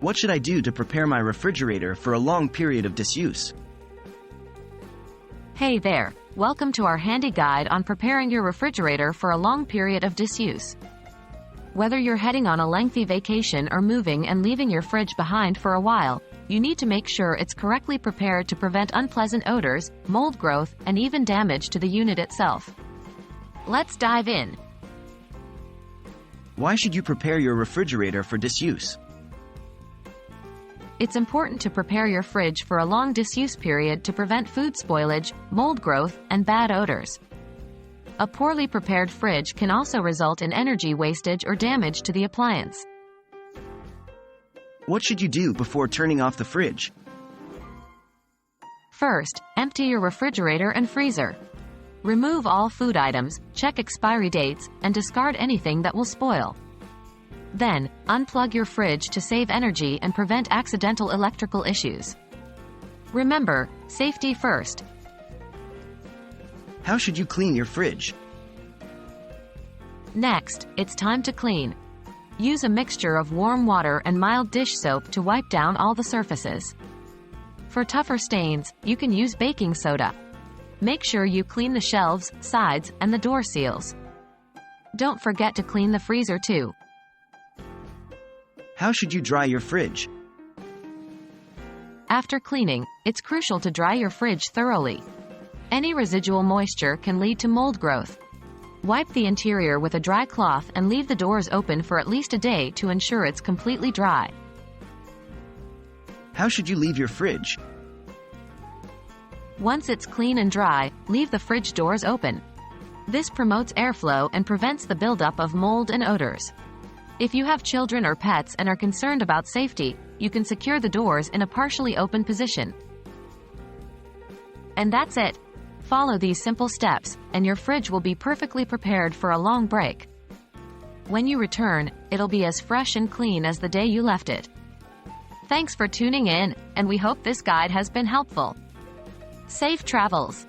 What should I do to prepare my refrigerator for a long period of disuse? Hey there, welcome to our handy guide on preparing your refrigerator for a long period of disuse. Whether you're heading on a lengthy vacation or moving and leaving your fridge behind for a while, you need to make sure it's correctly prepared to prevent unpleasant odors, mold growth, and even damage to the unit itself. Let's dive in. Why should you prepare your refrigerator for disuse? It's important to prepare your fridge for a long disuse period to prevent food spoilage, mold growth, and bad odors. A poorly prepared fridge can also result in energy wastage or damage to the appliance. What should you do before turning off the fridge? First, empty your refrigerator and freezer. Remove all food items, check expiry dates, and discard anything that will spoil. Then, unplug your fridge to save energy and prevent accidental electrical issues. Remember, safety first. How should you clean your fridge? Next, it's time to clean. Use a mixture of warm water and mild dish soap to wipe down all the surfaces. For tougher stains, you can use baking soda. Make sure you clean the shelves, sides, and the door seals. Don't forget to clean the freezer too. How should you dry your fridge? After cleaning, it's crucial to dry your fridge thoroughly. Any residual moisture can lead to mold growth. Wipe the interior with a dry cloth and leave the doors open for at least a day to ensure it's completely dry. How should you leave your fridge? Once it's clean and dry, leave the fridge doors open. This promotes airflow and prevents the buildup of mold and odors. If you have children or pets and are concerned about safety, you can secure the doors in a partially open position. And that's it. Follow these simple steps, and your fridge will be perfectly prepared for a long break. When you return, it'll be as fresh and clean as the day you left it. Thanks for tuning in, and we hope this guide has been helpful. Safe travels!